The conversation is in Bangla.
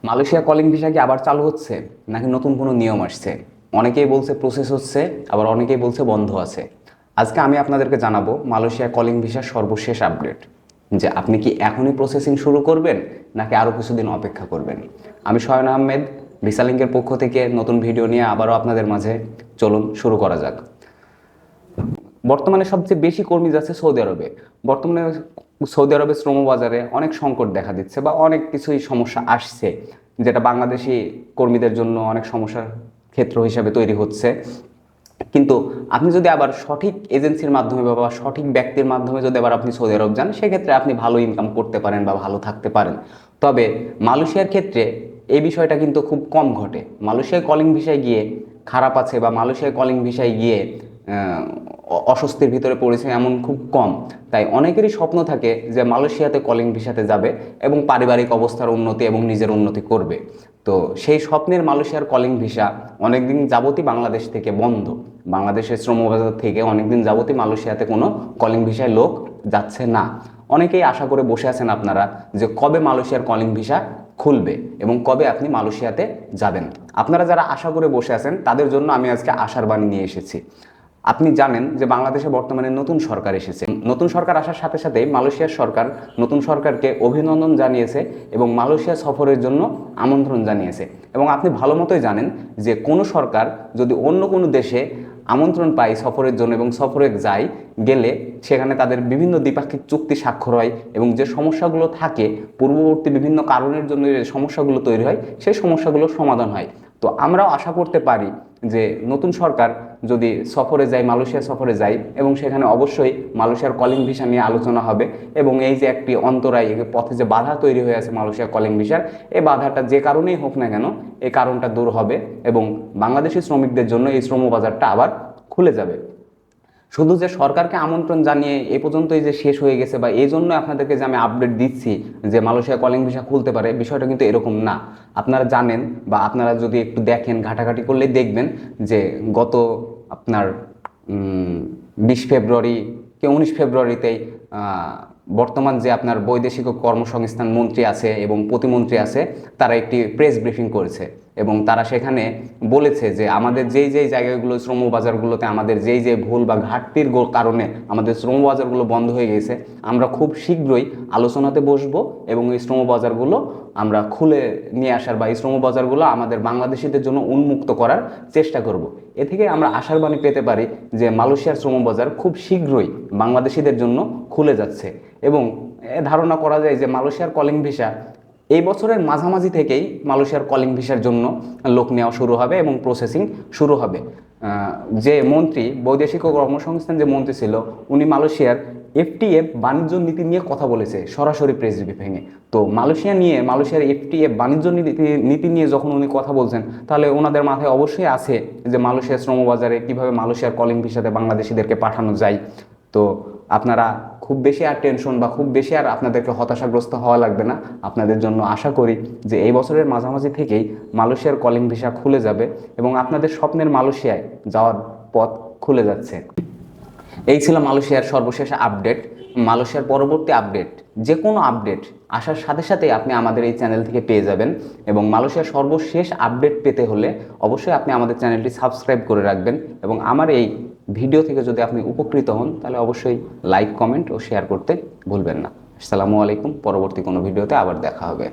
মালয়েশিয়া কলিং ভিসা কি আবার চালু হচ্ছে নাকি নতুন কোনো নিয়ম আসছে? অনেকেই বলছে প্রসেস হচ্ছে, আবার অনেকেই বলছে বন্ধ আছে। আজকে আমি আপনাদেরকে জানাবো মালয়েশিয়া কলিং ভিসার সর্বশেষ আপডেট, যে আপনি কি এখনই প্রসেসিং শুরু করবেন নাকি আরও কিছুদিন অপেক্ষা করবেন। আমি শয়ন আহমেদ, ভিসা লিঙ্কের পক্ষ থেকে নতুন ভিডিও নিয়ে আবারও আপনাদের মাঝে। চলুন শুরু করা যাক। বর্তমানে সবচেয়ে বেশি কর্মী যাচ্ছে সৌদি আরবে। বর্তমানে সৌদি আরবের শ্রমবাজারে অনেক সংকট দেখা দিচ্ছে বা অনেক কিছুই সমস্যা আসছে, যেটা বাংলাদেশি কর্মীদের জন্য অনেক সমস্যার ক্ষেত্র হিসাবে তৈরি হচ্ছে। কিন্তু আপনি যদি আবার সঠিক এজেন্সির মাধ্যমে বা সঠিক ব্যক্তির মাধ্যমে যদি আবার আপনি সৌদি আরব যান, সেক্ষেত্রে আপনি ভালো ইনকাম করতে পারেন বা ভালো থাকতে পারেন। তবে মালয়েশিয়ার ক্ষেত্রে এই বিষয়টা কিন্তু খুব কম ঘটে। মালয়েশিয়ায় কলিং ভিসায় গিয়ে খারাপ আছে বা মালয়েশিয়ায় কলিং ভিসায় গিয়ে অস্বস্তির ভিতরে পড়েছে এমন খুব কম। তাই অনেকেরই স্বপ্ন থাকে যে মালয়েশিয়াতে কলিং ভিসাতে যাবে এবং পারিবারিক অবস্থার উন্নতি এবং নিজের উন্নতি করবে। তো সেই স্বপ্নের মালয়েশিয়ার কলিং ভিসা অনেকদিন যাবতই বাংলাদেশ থেকে বন্ধ। বাংলাদেশের শ্রমবাজার থেকে অনেকদিন যাবতই মালয়েশিয়াতে কোনো কলিং ভিসায় লোক যাচ্ছে না। অনেকেই আশা করে বসে আছেন আপনারা যে কবে মালয়েশিয়ার কলিং ভিসা খুলবে এবং কবে আপনি মালয়েশিয়াতে যাবেন। আপনারা যারা আশা করে বসে আছেন তাদের জন্য আমি আজকে আশার বাণী নিয়ে এসেছি। আপনি জানেন যে বাংলাদেশে বর্তমানে নতুন সরকার এসেছে। নতুন সরকার আসার সাথে সাথে মালয়েশিয়ার সরকার নতুন সরকারকে অভিনন্দন জানিয়েছে এবং মালয়েশিয়া সফরের জন্য আমন্ত্রণ জানিয়েছে। এবং আপনি ভালো মতোই জানেন যে কোনো সরকার যদি অন্য কোনো দেশে আমন্ত্রণ পায় সফরের জন্য এবং সফরে যায়, গেলে সেখানে তাদের বিভিন্ন দ্বিপাক্ষিক চুক্তি স্বাক্ষর হয় এবং যে সমস্যাগুলো থাকে পূর্ববর্তী বিভিন্ন কারণের জন্য যে সমস্যাগুলো তৈরি হয়, সেই সমস্যাগুলোর সমাধান হয়। তো আমরাও আশা করতে পারি যে নতুন সরকার যদি সফরে যায়, মালয়েশিয়া সফরে যায়, এবং সেখানে অবশ্যই মালয়েশিয়ার কলিং ভিসা নিয়ে আলোচনা হবে এবং এই যে একটি অন্তরায়, পথে যে বাধা তৈরি হয়ে আছে মালয়েশিয়ার কলিং ভিসার, এই বাধাটা যে কারণেই হোক না কেন এই কারণটা দূর হবে এবং বাংলাদেশি শ্রমিকদের জন্য এই শ্রমবাজারটা আবার খুলে যাবে। শুধু যে সরকারকে আমন্ত্রণ জানিয়ে এ পর্যন্তই যে শেষ হয়ে গেছে বা এই জন্য আপনাদেরকে যে আমি আপডেট দিচ্ছি যে মালয়েশিয়া কলিং ভিসা খুলতে পারে, বিষয়টা কিন্তু এরকম না। আপনারা জানেন বা আপনারা যদি একটু দেখেন, ঘাটাঘাটি করলেই দেখবেন যে গত আপনার 20 ফেব্রুয়ারি কি 19 ফেব্রুয়ারিতেই বর্তমান যে আপনার বৈদেশিক ও কর্মসংস্থান মন্ত্রী আছে এবং প্রতিমন্ত্রী আছে, তারা একটি প্রেস ব্রিফিং করেছে এবং তারা সেখানে বলেছে যে আমাদের যেই যেই জায়গাগুলো শ্রমবাজারগুলোতে আমাদের যেই যে ভুল বা ঘাটতির কারণে আমাদের শ্রমবাজারগুলো বন্ধ হয়ে গেছে, আমরা খুব শীঘ্রই আলোচনাতে বসবো এবং এই শ্রমবাজারগুলো আমরা খুলে নিয়ে আসার বা এই শ্রমবাজারগুলো আমাদের বাংলাদেশিদের জন্য উন্মুক্ত করার চেষ্টা করব। এ থেকে আমরা আশার বাণী পেতে পারি যে মালয়েশিয়ার শ্রমবাজার খুব শীঘ্রই বাংলাদেশিদের জন্য খুলে যাচ্ছে এবং ধারণা করা যায় যে মালয়েশিয়ার কলিং ভিসা এই বছরের মাঝামাঝি থেকেই মালয়েশিয়ার কলিং ভিসার জন্য লোক নেওয়া শুরু হবে এবং প্রসেসিং শুরু হবে। যে মন্ত্রী, বৈদেশিক ও কর্মসংস্থান যে মন্ত্রী ছিল, উনি মালয়েশিয়ার এফটিএফ বাণিজ্য নীতি নিয়ে কথা বলেছে সরাসরি প্রেস ব্রিফিংয়ে। তো মালয়েশিয়ার এফটিএফ বাণিজ্য নীতি নিয়ে যখন উনি কথা বলছেন, তাহলে ওনাদের মাথায় অবশ্যই আছে যে মালয়েশিয়ার শ্রমবাজারে কীভাবে মালয়েশিয়ার কলিং ভিসাতে বাংলাদেশিদেরকে পাঠানো যায়। তো আপনারা খুব বেশি আর টেনশন বা খুব বেশি আর আপনাদেরকে হতাশাগ্রস্ত হওয়া লাগবে না। আপনাদের জন্য আশা করি যে এই বছরের মাঝামাঝি থেকেই মালয়েশিয়ার কলিং ভিসা খুলে যাবে এবং আপনাদের স্বপ্নের মালয়েশিয়ায় যাওয়ার পথ খুলে যাচ্ছে। এই ছিল মালয়েশিয়ার সর্বশেষ আপডেট। মালয়েশিয়ার পরবর্তী আপডেট, যে কোনো আপডেট আসার সাথে সাথেই আপনি আমাদের এই চ্যানেল থেকে পেয়ে যাবেন এবং মালয়েশিয়ার সর্বশেষ আপডেট পেতে হলে অবশ্যই আপনি আমাদের চ্যানেলটি সাবস্ক্রাইব করে রাখবেন এবং আমার এই ভিডিও থেকে যদি আপনি উপকৃত হন তাহলে অবশ্যই লাইক, কমেন্ট ও শেয়ার করতে ভুলবেন না। আসসালামু আলাইকুম। পরবর্তী কোনো ভিডিওতে আবার দেখা হবে।